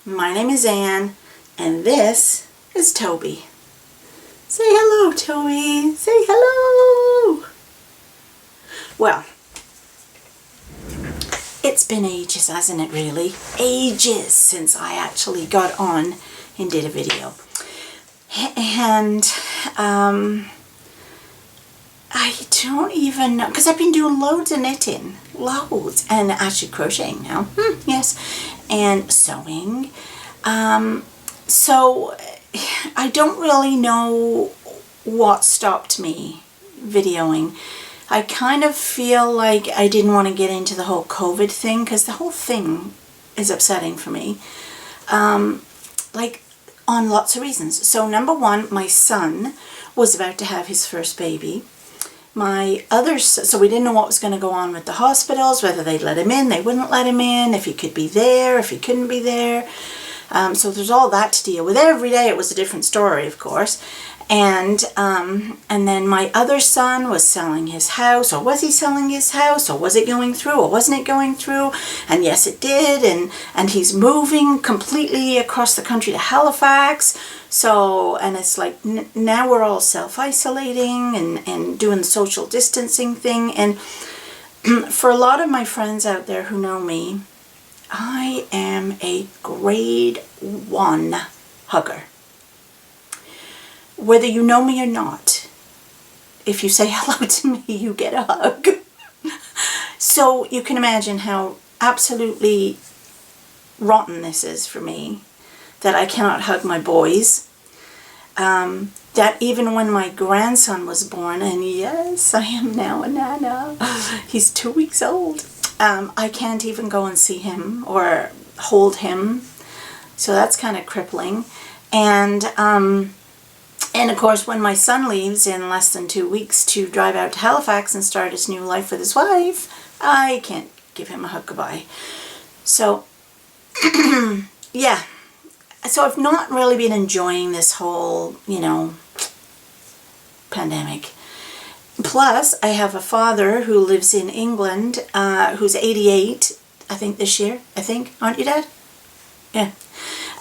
My name is Anne, and this is Toby. Say hello, Toby. Say hello. Well, it's been ages, hasn't it, really? Ages since I actually got on and did a video. And I don't even know, because I've been doing loads of knitting, loads, and actually crocheting now, yes, and sewing. So I don't really know what stopped me videoing. I kind of feel like I didn't want to get into the whole COVID thing, because the whole thing is upsetting for me, like on lots of reasons. So number one, my son was about to have his first baby. My other, so we didn't know what was going to go on with the hospitals, whether they'd let him in, they wouldn't let him in, if he could be there, if he couldn't be there. So there's all that to deal with. Every day it was a different story, of course. And then my other son was selling his house, or was he selling his house, or was it going through, or wasn't it going through? And yes, it did. And he's moving completely across the country to Halifax. So, and it's like now we're all self-isolating and doing the social distancing thing. And for a lot of my friends out there who know me, I am a grade 1 hugger. Whether you know me or not, if you say hello to me, you get a hug. So you can imagine how absolutely rotten this is for me, that I cannot hug my boys. That even when my grandson was born, and yes, I am now a nana, he's 2 weeks old, I can't even go and see him or hold him. So that's kind of crippling. And of course, when my son leaves in less than 2 weeks to drive out to Halifax and start his new life with his wife, I can't give him a hug goodbye. So, yeah. So I've not really been enjoying this whole, pandemic. Plus, I have a father who lives in England, who's 88, I think, this year. Aren't you, Dad? Yeah.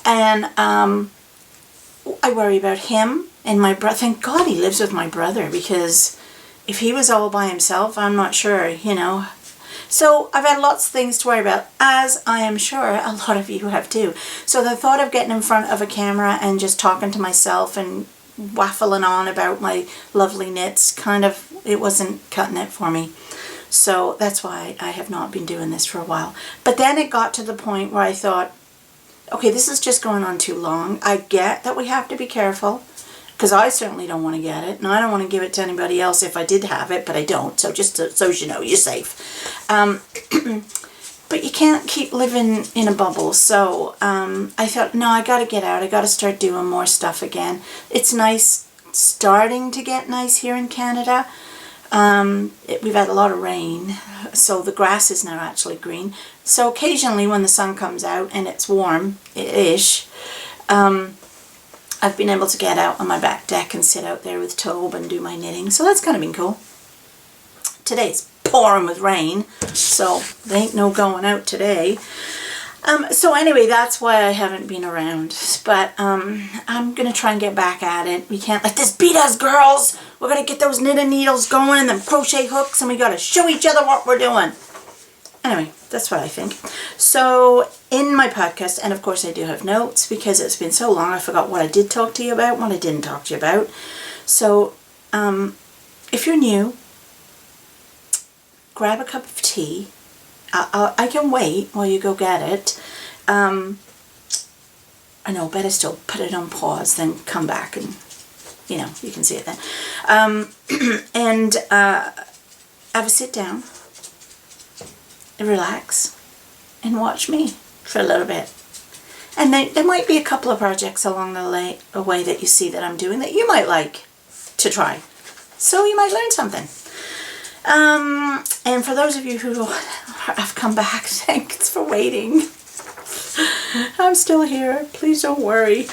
And I worry about him and my brother. Thank God he lives with my brother, because if he was all by himself, I'm not sure, So I've had lots of things to worry about, as I am sure a lot of you have too. So the thought of getting in front of a camera and just talking to myself and waffling on about my lovely knits, it wasn't cutting it for me. So that's why I have not been doing this for a while. But then it got to the point where I thought, okay, this is just going on too long. I get that we have to be careful, because I certainly don't want to get it, and I don't want to give it to anybody else if I did have it, but I don't. So just so you know, you're safe. But you can't keep living in a bubble. So I thought, no, I got to get out. I got to start doing more stuff again. It's nice, starting to get nice here in Canada. We've had a lot of rain, so the grass is now actually green. So occasionally when the sun comes out and it's warm-ish, I've been able to get out on my back deck and sit out there with Toby and do my knitting. So that's kind of been cool. Today's pouring with rain, so there ain't no going out today. So anyway, that's why I haven't been around. But I'm going to try and get back at it. We can't let this beat us, girls. We're going to get those knitting needles going and them crochet hooks, and we got to show each other what we're doing. Anyway, that's what I think. So in my podcast, and of course I do have notes, because it's been so long I forgot what I did talk to you about, what I didn't talk to you about. So if you're new, grab a cup of tea. I can wait while you go get it. I know, better still put it on pause, then come back and, you can see it then. And have a sit down, relax, and watch me for a little bit. And there might be a couple of projects along the way that you see that I'm doing that you might like to try. So you might learn something. And for those of you who have come back, thanks for waiting. I'm still here. Please don't worry.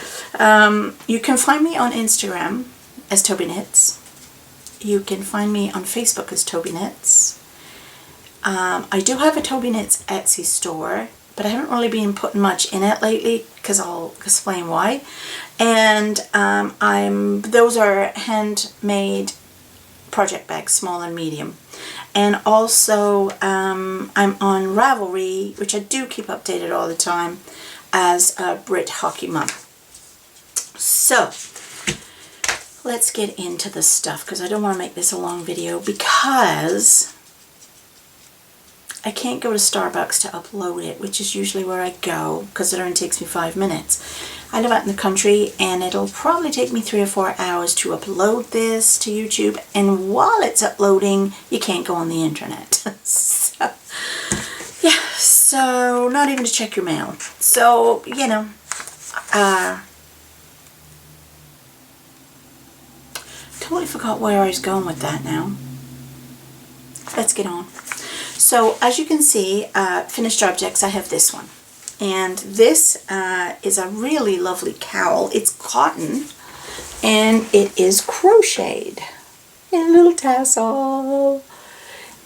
You can find me on Instagram as Tobyknits. You can find me on Facebook as Tobyknits. I do have a Tobyknits Etsy store, but I haven't really been putting much in it lately because I'll explain why. And those are handmade project bags, small and medium. And also I'm on Ravelry, which I do keep updated all the time, as a Brit Hockey Mum. So let's get into the stuff, because I don't want to make this a long video, because I can't go to Starbucks to upload it, which is usually where I go, because it only takes me 5 minutes. I live out in the country, and it'll probably take me 3 or 4 hours to upload this to YouTube, and while it's uploading, you can't go on the internet. So, yeah, so not even to check your mail. So, you know, totally forgot where I was going with that now. Let's get on. So as you can see, finished objects, I have this one. And this is a really lovely cowl. It's cotton and it is crocheted. And a little tassel.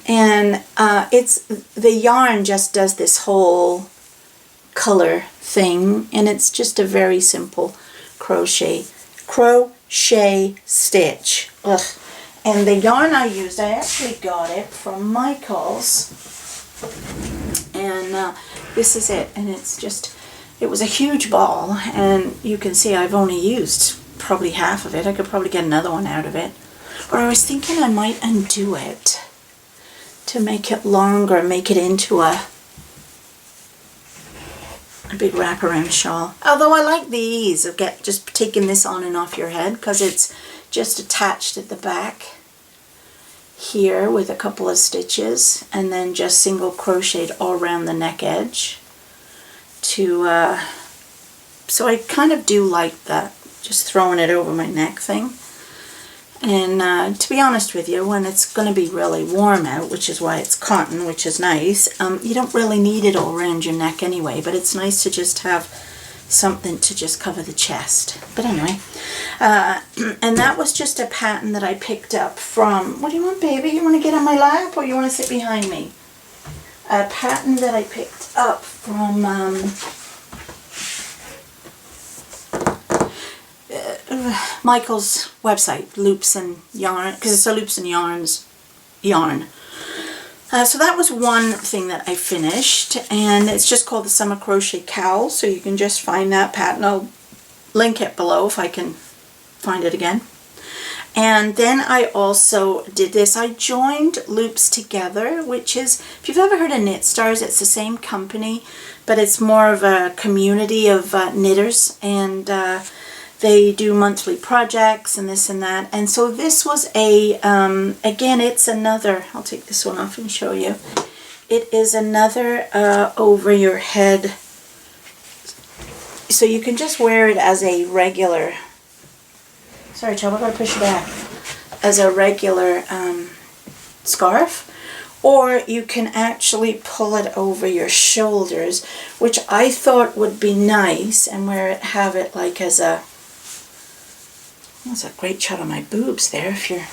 And the yarn just does this whole color thing, and it's just a very simple crochet stitch. Ugh. And the yarn I used, I actually got it from Michael's, and this is it. And it's just, it was a huge ball, and you can see I've only used probably half of it. I could probably get another one out of it. Or I was thinking I might undo it to make it longer, make it into a big wraparound shawl. Although I like the ease of just taking this on and off your head, because it's just attached at the back here with a couple of stitches, and then just single crocheted all around the neck edge to so I kind of do like that, just throwing it over my neck thing. And to be honest with you, when it's going to be really warm out, which is why it's cotton, which is nice, you don't really need it all around your neck anyway, but it's nice to just have something to just cover the chest. But anyway, and that was just a pattern that I picked up from, what do you want, baby? You want to get on my lap, or you want to sit behind me? A pattern that I picked up from Michael's website, Loops and Yarn, because it's a Loops and Yarns yarn. So that was one thing that I finished, and it's just called the Summer Crochet Cowl, so you can just find that pattern. I'll link it below if I can find it again. And then I also did this. I joined Loops together, which is, if you've ever heard of Knit Stars, it's the same company, but it's more of a community of knitters, and they do monthly projects and this and that. And so this was a, again, it's another, I'll take this one off and show you. It is another over your head. So you can just wear it as a regular, sorry Chub, I gotta push it back, as a regular scarf. Or you can actually pull it over your shoulders, which I thought would be nice, and have it like as a, that's a great shot of my boobs there. If you're,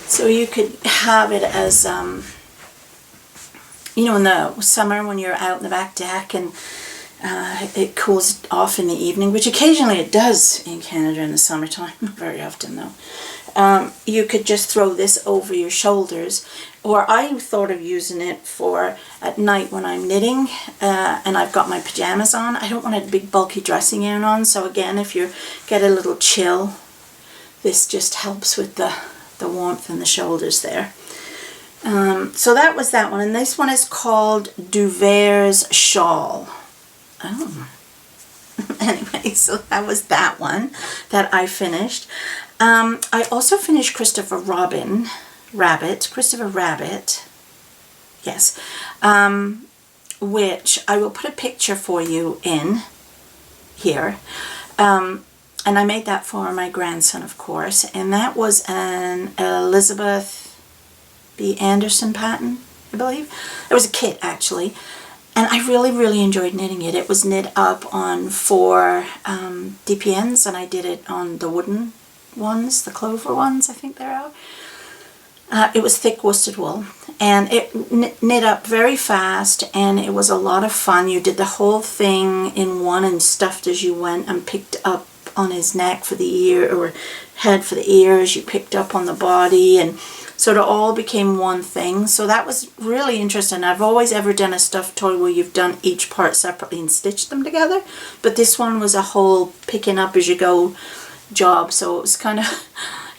so you could have it as, you know, in the summer when you're out in the back deck and it cools off in the evening, which occasionally it does in Canada in the summertime, not very often though. You could just throw this over your shoulders, or I thought of using it for at night when I'm knitting and I've got my pajamas on. I don't want a big bulky dressing gown on, so again, if you get a little chill, this just helps with the warmth in the shoulders there. So that was that one, and this one is called Duver's Shawl. Oh. Anyway, so that was that one that I finished. I also finished Christopher Rabbit, yes, which I will put a picture for you in here. And I made that for my grandson, of course, and that was an Elizabeth B. Anderson pattern, I believe. It was a kit, actually. And I really, really enjoyed knitting it. It was knit up on 4 DPNs, and I did it on the wooden ones, the clover ones, I think they're out. It was thick worsted wool, And it knit up very fast, and it was a lot of fun. You did the whole thing in one and stuffed as you went, and picked up on his neck for the ear, or head for the ears. You picked up on the body, and sort of all became one thing. So that was really interesting. I've always ever done a stuffed toy where you've done each part separately and stitched them together, but this one was a whole picking up as you go job. So it was kind of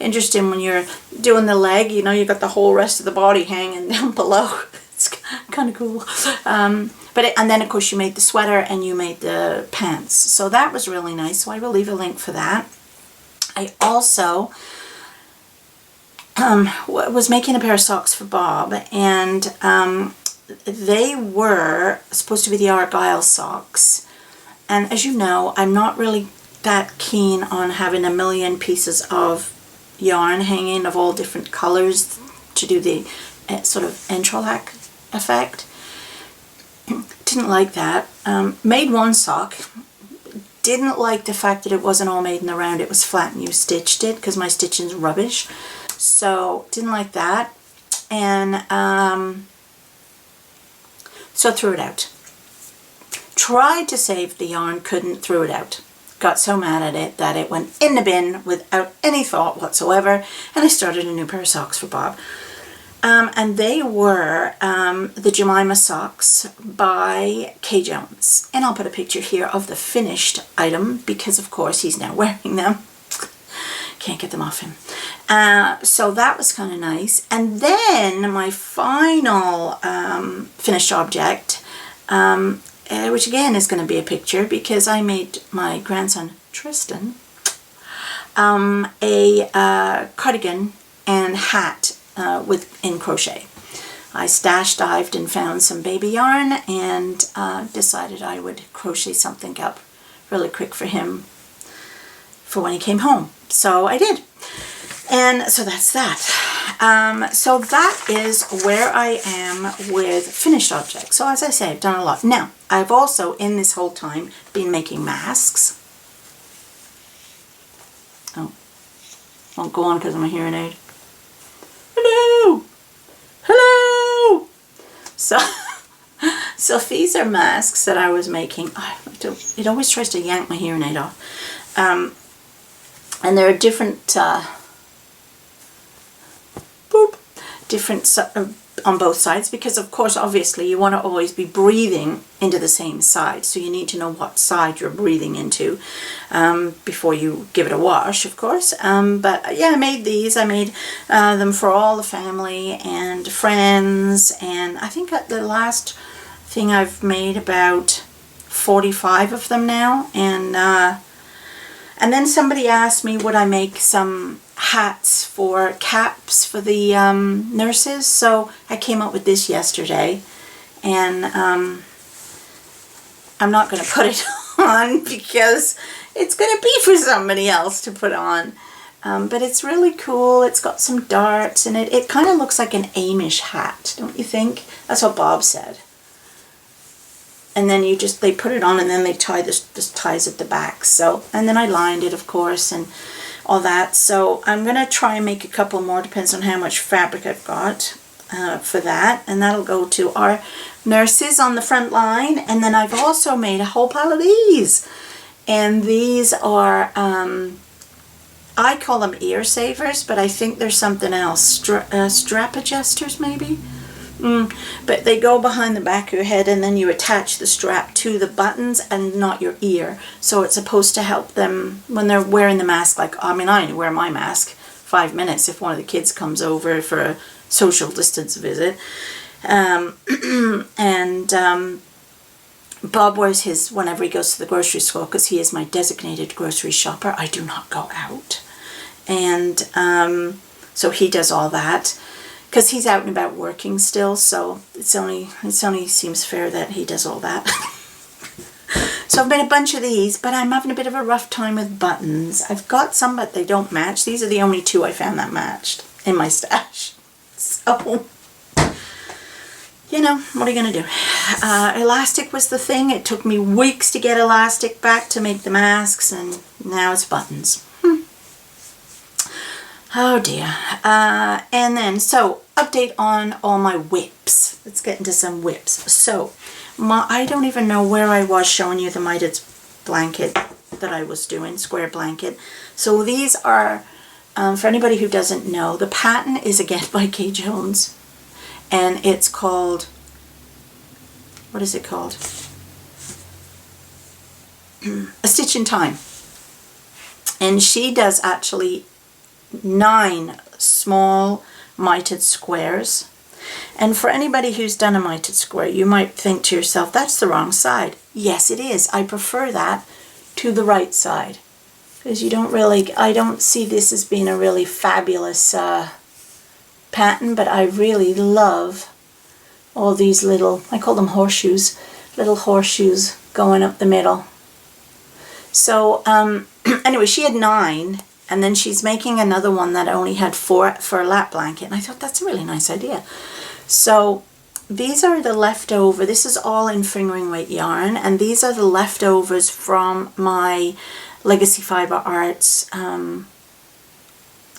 interesting when you're doing the leg, you know, you got the whole rest of the body hanging down below. It's kind of cool. And then of course you made the sweater and you made the pants. So that was really nice. So I will leave a link for that. I also was making a pair of socks for Bob, and they were supposed to be the Argyle socks. And as you know, I'm not really that keen on having a million pieces of yarn hanging of all different colors to do the sort of entrelac effect. Didn't like that. Made one sock. Didn't like the fact that it wasn't all made in the round, it was flat and you stitched it, because my stitching's rubbish. So didn't like that. And so threw it out. Tried to save the yarn, couldn't, threw it out. Got so mad at it that it went in the bin without any thought whatsoever, and I started a new pair of socks for Bob. And they were the Jemima socks by Kay Jones. And I'll put a picture here of the finished item, because of course he's now wearing them. Can't get them off him. So that was kind of nice. And then my final finished object, which again is going to be a picture, because I made my grandson Tristan a cardigan and hat in crochet. I stash dived and found some baby yarn, and decided I would crochet something up really quick for him for when he came home. So I did. And so that's that. So that is where I am with finished objects. So as I say, I've done a lot. Now, I've also, in this whole time, been making masks. Oh, won't go on because I'm a hearing aid. Hello! Hello! So these are masks that I was making. It always tries to yank my hearing aid off. And there are different on both sides, because of course obviously you want to always be breathing into the same side, so you need to know what side you're breathing into before you give it a wash, of course. But yeah, I made these. I made them for all the family and friends, and I think the last thing I've made about 45 of them now. And then somebody asked me, would I make some hats for caps for the nurses? So I came up with this yesterday, and I'm not going to put it on because it's going to be for somebody else to put on. But it's really cool. It's got some darts in it. It kind of looks like an Amish hat, don't you think? That's what Bob said. And then they put it on, and then they tie this ties at the back. So, and then I lined it, of course, and all that. So I'm going to try and make a couple more, depends on how much fabric I've got for that. And that'll go to our nurses on the front line. And then I've also made a whole pile of these. And these are, I call them ear savers, but I think there's something else. Strap adjusters, maybe? But they go behind the back of your head, and then you attach the strap to the buttons and not your ear. So it's supposed to help them when they're wearing the mask. Like, I mean, I wear my mask 5 minutes if one of the kids comes over for a social distance visit. Bob wears his whenever he goes to the grocery store, because he is my designated grocery shopper. I do not go out. And so he does all that, because he's out and about working still, so it's only seems fair that he does all that. So I've made a bunch of these, but I'm having a bit of a rough time with buttons. I've got some, but they don't match. These are the only 2 I found that matched in my stash. So, you know, what are you going to do? Elastic was the thing. It took me weeks to get elastic back to make the masks, and now it's buttons. Oh dear. And then, so update on all my whips. Let's get into some whips. So, I don't even know where I was showing you the mitered blanket that I was doing, square blanket. So these are, for anybody who doesn't know, the pattern is again by Kay Jones. And it's called, what is it called? A Stitch in Time. And she does actually 9 small mitered squares. And for anybody who's done a mitered square, you might think to yourself, that's the wrong side. Yes, it is. I prefer that to the right side. Because you don't really, I don't see this as being a really fabulous pattern, but I really love all these little, I call them horseshoes, little horseshoes going up the middle. So anyway, she had 9, and then she's making another one that only had 4 for a lap blanket, and I thought that's a really nice idea. So these are the leftover, this is all in fingering weight yarn, and these are the leftovers from my Legacy Fiber Arts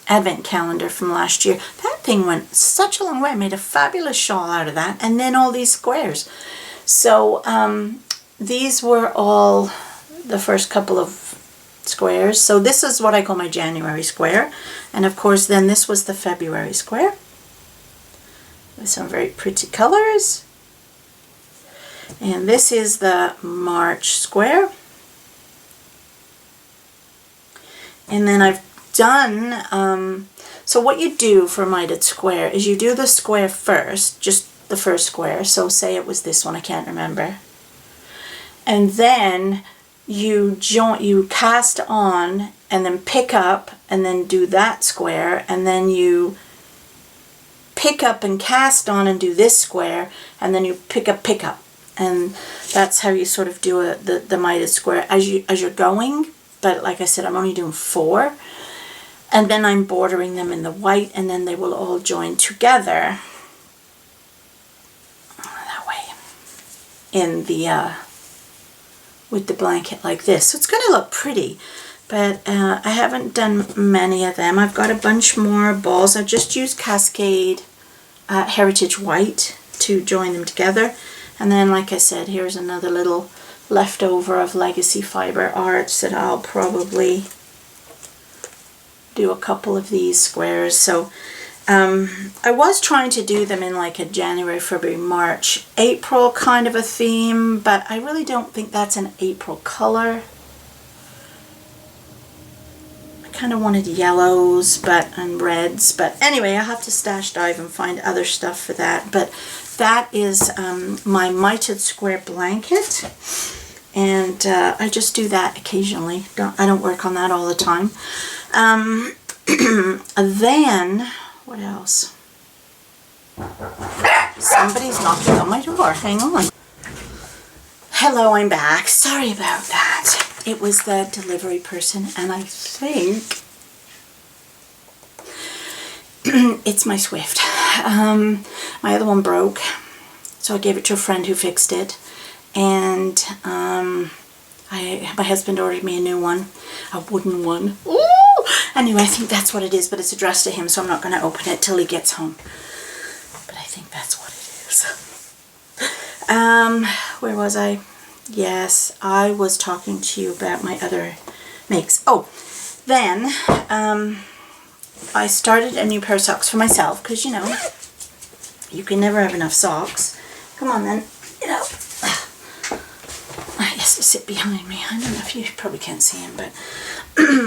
advent calendar from last year. That thing went such a long way. I made a fabulous shawl out of that, and then all these squares. So these were all the first couple of squares. So this is what I call my January square, and of course then this was the February square with some very pretty colors, and this is the March square. And then I've done, so what you do for a mitered square is you do the square first, just the first square, so say it was this one, I can't remember, and then you cast on and then pick up and then do that square, and then you pick up and cast on and do this square, and then you pick up, and that's how you sort of do the mitered square as you're going. But like I said, I'm only doing 4, and then I'm bordering them in the white, and then they will all join together that way in the with the blanket like this. So it's going to look pretty, but I haven't done many of them. I've got a bunch more balls. I've just used Cascade Heritage White to join them together, and then like I said, here's another little leftover of Legacy Fiber Arts that I'll probably do a couple of these squares. So I was trying to do them in like a January, February, March, April kind of a theme, but I really don't think that's an April color. I kind of wanted yellows and reds, but anyway, I have to stash dive and find other stuff for that. But that is my mitered square blanket, and I just do that occasionally. I don't work on that all the time. Then, what else? Somebody's knocking on my door. Hang on. Hello, I'm back. Sorry about that. It was the delivery person, and I think it's my Swift. My other one broke, so I gave it to a friend who fixed it, and my husband ordered me a new one, a wooden one. Ooh! Anyway, I think that's what it is, but it's addressed to him, so I'm not going to open it till he gets home. But I think that's what it is. Where was I? Yes, I was talking to you about my other makes. Oh, then I started a new pair of socks for myself, because, you know, you can never have enough socks. Come on then, get up. He has to sit behind me. I don't know if you probably can't see him, but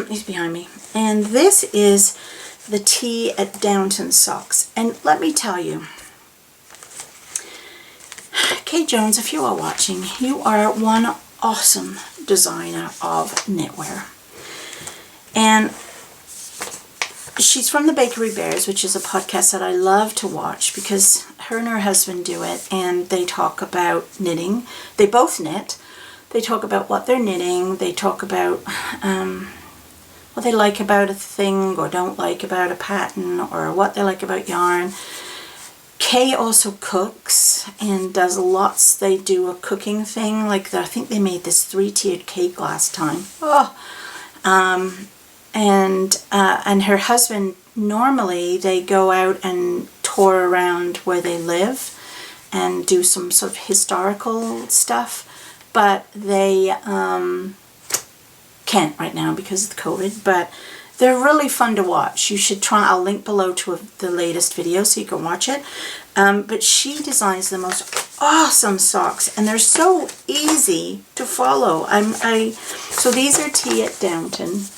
he's behind me. And this is the Tea at Downton socks. And let me tell you, Kay Jones, if you are watching, you are one awesome designer of knitwear. And she's from the Bakery Bears, which is a podcast that I love to watch because her and her husband do it, and they talk about knitting. They both knit. They talk about what they're knitting. They talk about what they like about a thing or don't like about a pattern, or what they like about yarn. Kay also cooks and does lots. They do a cooking thing, like I think they made this 3-tiered cake last time. Oh, and her husband, normally they go out and tour around where they live and do some sort of historical stuff, but they can't right now because of the COVID, but they're really fun to watch. You should try. I'll link below to the latest video so you can watch it. But she designs the most awesome socks, and they're so easy to follow. So these are tea at Downton.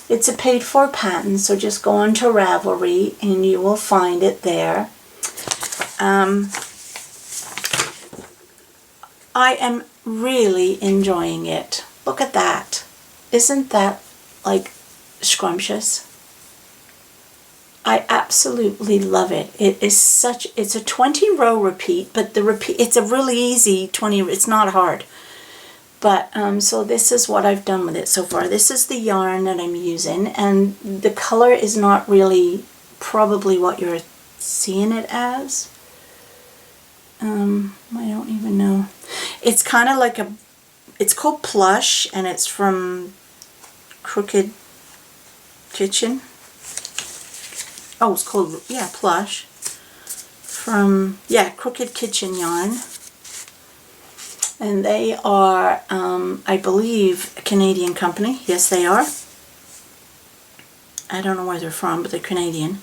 It's a paid-for pattern, so just go on to Ravelry and you will find it there. I am really enjoying it. Look at that. Isn't that like scrumptious? I absolutely love it. It's a 20 row repeat, but it's a really easy 20, it's not hard. But so this is what I've done with it so far. This is the yarn that I'm using, and the color is not really probably what you're seeing it as. I don't even know. It's kind of like it's called Plush, and it's from Crooked Kitchen. Oh, it's called, yeah, Plush. From, yeah, Crooked Kitchen yarn. And they are, I believe, a Canadian company. Yes, they are. I don't know where they're from, but they're Canadian.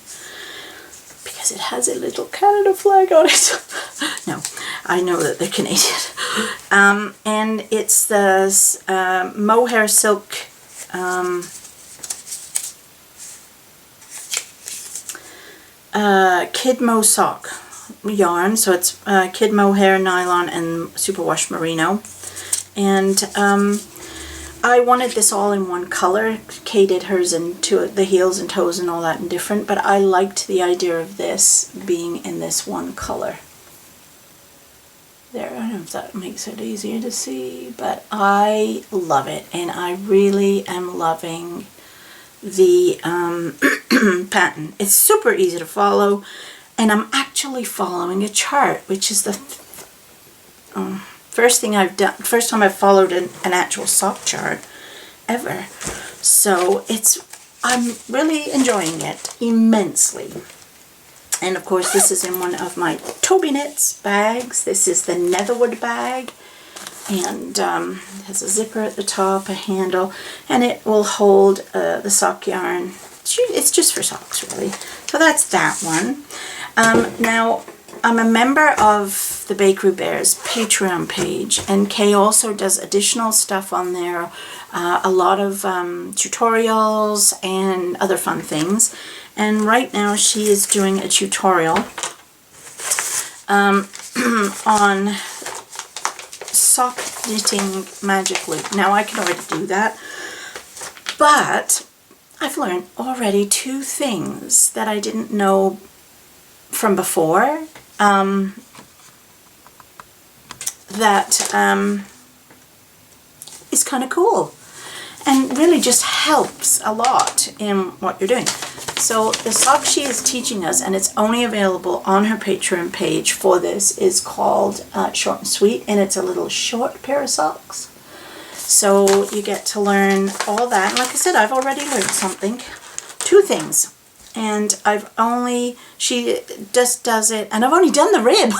Because it has a little Canada flag on it. No, I know that they're Canadian. And it's the mohair silk Kidmo sock yarn. So it's Kid Mohair, nylon, and superwash merino. And I wanted this all in one color. Kay did hers into the heels and toes and all that in different, but I liked the idea of this being in this one color. There, I don't know if that makes it easier to see, but I love it, and I really am loving the pattern. It's super easy to follow, and I'm actually following a chart, which is the first time I've followed an actual sock chart ever. So I'm really enjoying it immensely. And of course this is in one of my Tobyknits bags. This is the Netherwood bag, and it has a zipper at the top, a handle, and it will hold the sock yarn. It's just for socks, really. So that's that one. Now, I'm a member of the Bakery Bears Patreon page, and Kay also does additional stuff on there, a lot of tutorials and other fun things. And right now she is doing a tutorial on sock knitting magic loop. Now I can already do that, but I've learned already 2 things that I didn't know from before, that is kind of cool and really just helps a lot in what you're doing. So the sock she is teaching us, and it's only available on her Patreon page for this, is called Short and Sweet, and it's a little short pair of socks. So you get to learn all that. And like I said, I've already learned something. 2 things. And she just does it, and I've only done the rib.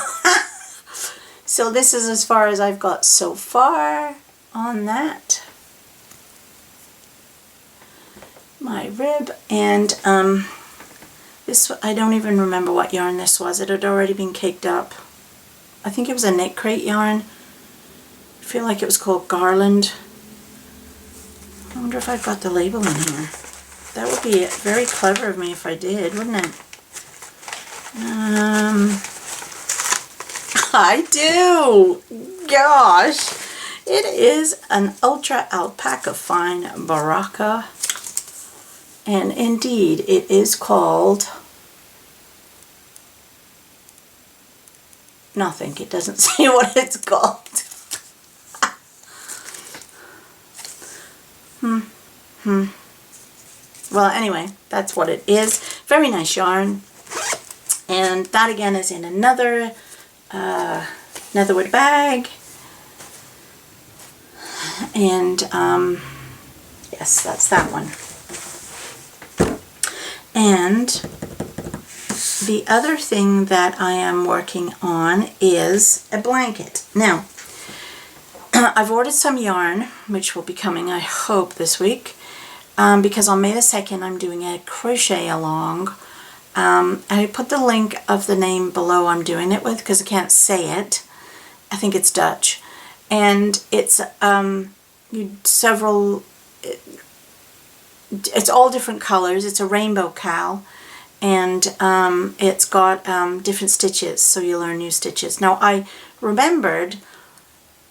So this is as far as I've got so far on that. My rib, and this, I don't even remember what yarn this was. It had already been caked up. I think it was a knit crate yarn. I feel like it was called Garland. I wonder if I've got the label in here. That would be very clever of me if I did, wouldn't it? I do! Gosh! It is an Ultra Alpaca Fine Baraka. And indeed, it is called nothing. It doesn't say what it's called. Well, anyway, that's what it is. Very nice yarn. And that again is in another Netherwood bag. And yes, that's that one. And the other thing that I am working on is a blanket. Now, I've ordered some yarn, which will be coming, I hope, this week, because on May the 2nd I'm doing a crochet along. And I put the link of the name below I'm doing it with because I can't say it. I think it's Dutch. And it's it's all different colors. It's a rainbow cowl. And it's got different stitches, so you learn new stitches. Now, I remembered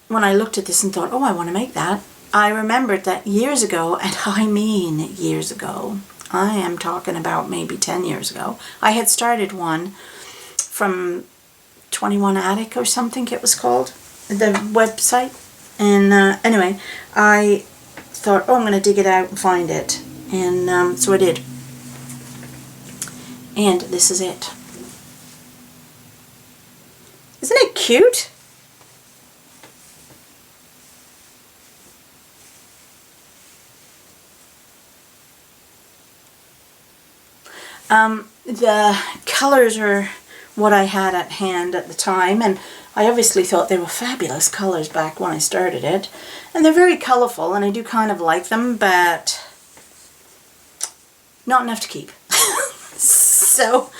when I looked at this and thought, oh, I want to make that. I remembered that years ago, and I mean years ago, I am talking about maybe 10 years ago, I had started one from 21 Attic or something it was called, the website. And anyway, I thought, oh, I'm going to dig it out and find it. And so I did. And this is it. Isn't it cute? The colors are what I had at hand at the time, and I obviously thought they were fabulous colors back when I started it. And they're very colourful, and I do kind of like them, but not enough to keep. So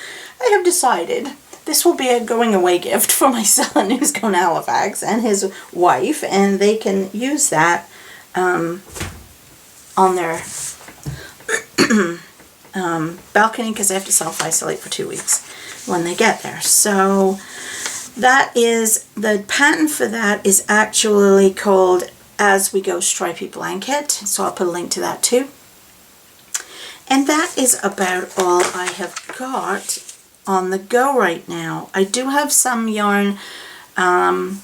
I have decided this will be a going away gift for my son who's going to Halifax and his wife, and they can use that on their balcony because they have to self-isolate for 2 weeks when they get there. So that is, the pattern for that is actually called As We Go Stripy Blanket, so I'll put a link to that too. And that is about all I have got on the go right now. I do have some yarn from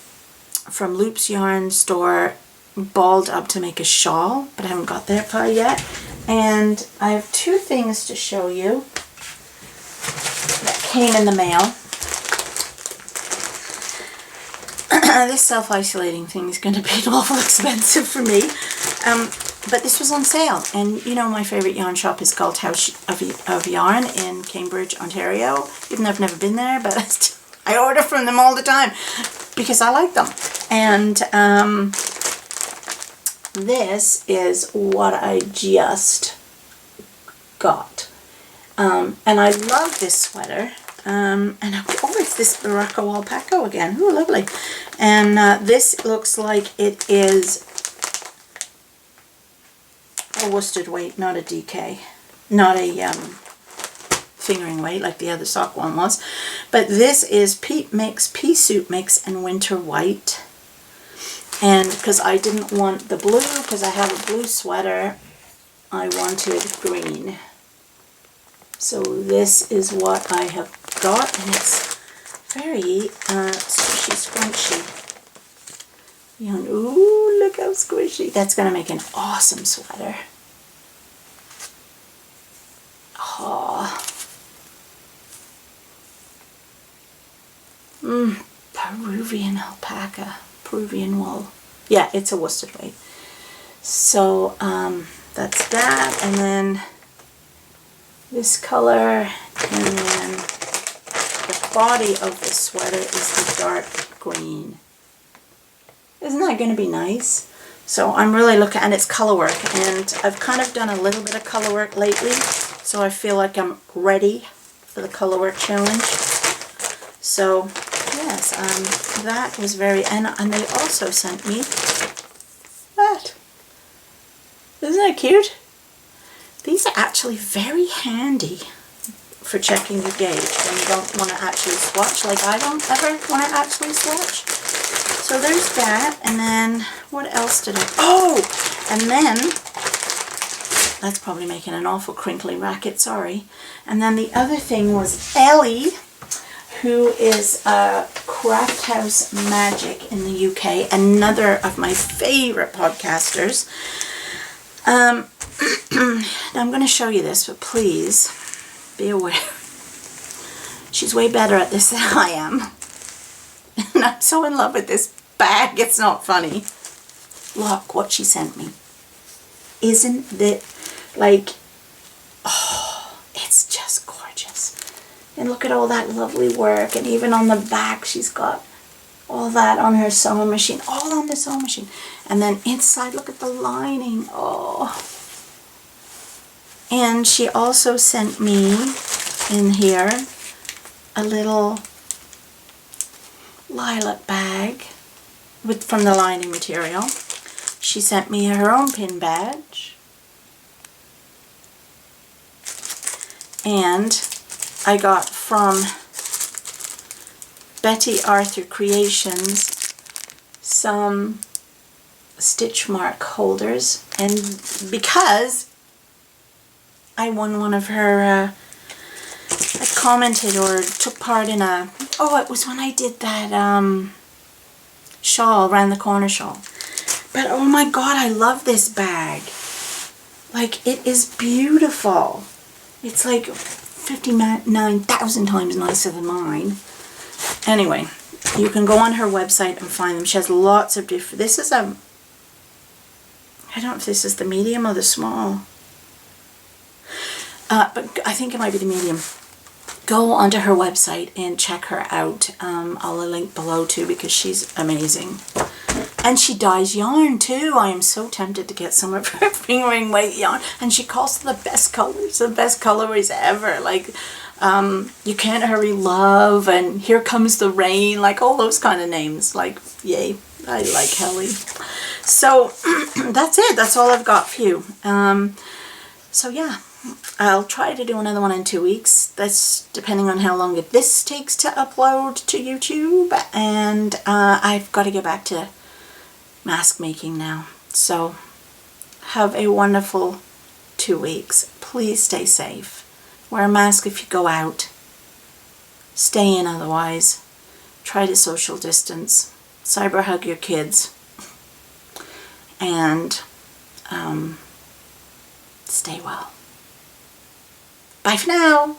Loop's Yarn Store balled up to make a shawl, but I haven't got that far yet. And I have two things to show you that came in the mail. This self-isolating thing is going to be an awful expensive for me. But this was on sale, and you know my favourite yarn shop is called House of Yarn in Cambridge, Ontario, even though I've never been there, but I order from them all the time because I like them. And this is what I just got. And I love this sweater. And oh, it's this Morocco alpaca again. Ooh, lovely. And this looks like it is a worsted weight, not a DK, not a fingering weight like the other sock one was. But this is pea suit mix and winter white. And because I didn't want the blue, because I have a blue sweater, I wanted green. So this is what I have got, and it's very squishy, scrunchy. Ooh, look how squishy. That's going to make an awesome sweater. Oh. Peruvian alpaca. Peruvian wool. Yeah, it's a worsted weight. So that's that, and then this color, and then the body of the sweater is the dark green. Isn't that going to be nice? So I'm really looking, and it's color work, and I've kind of done a little bit of color work lately, so I feel like I'm ready for the color work challenge. So yes, that was very, and they also sent me that. Isn't that cute? These are actually very handy for checking your gauge when you don't want to actually swatch, like I don't ever want to actually swatch. So there's that, and then what else did I, oh, and then, that's probably making an awful crinkly racket, sorry. And then the other thing was Ellie, who is Craft House Magic in the UK, another of my favorite podcasters. Now I'm going to show you this, but please be aware. She's way better at this than I am. And I'm so in love with this bag, it's not funny. Look what she sent me. Isn't it like, oh, it's And look at all that lovely work. And even on the back, she's got all that on her sewing machine. All on the sewing machine. And then inside, look at the lining. Oh. And she also sent me in here a little lilac bag from the lining material. She sent me her own pin badge. And I got from Betty Arthur Creations some stitch mark holders, and because I won one of her, I commented or took part in a, oh, it was when I did that shawl, round the corner shawl. But oh my god, I love this bag. Like, it is beautiful. It's like 59,000 times nicer than mine. Anyway, you can go on her website and find them. She has lots of different, this is a, I don't know if this is the medium or the small. But I think it might be the medium. Go onto her website and check her out. I'll link below too, because she's amazing. And she dyes yarn too. I am so tempted to get some of her fingering weight yarn. And she calls them the best colors ever. Like, You Can't Hurry Love and Here Comes the Rain, like all those kind of names. Like, yay, I like Helly. So that's it. That's all I've got for you. So yeah, I'll try to do another one in 2 weeks. That's depending on how long this takes to upload to YouTube. And I've got to get back to mask making now. So have a wonderful 2 weeks. Please stay safe. Wear a mask if you go out. Stay in otherwise. Try to social distance. Cyber hug your kids. And stay well. Bye for now.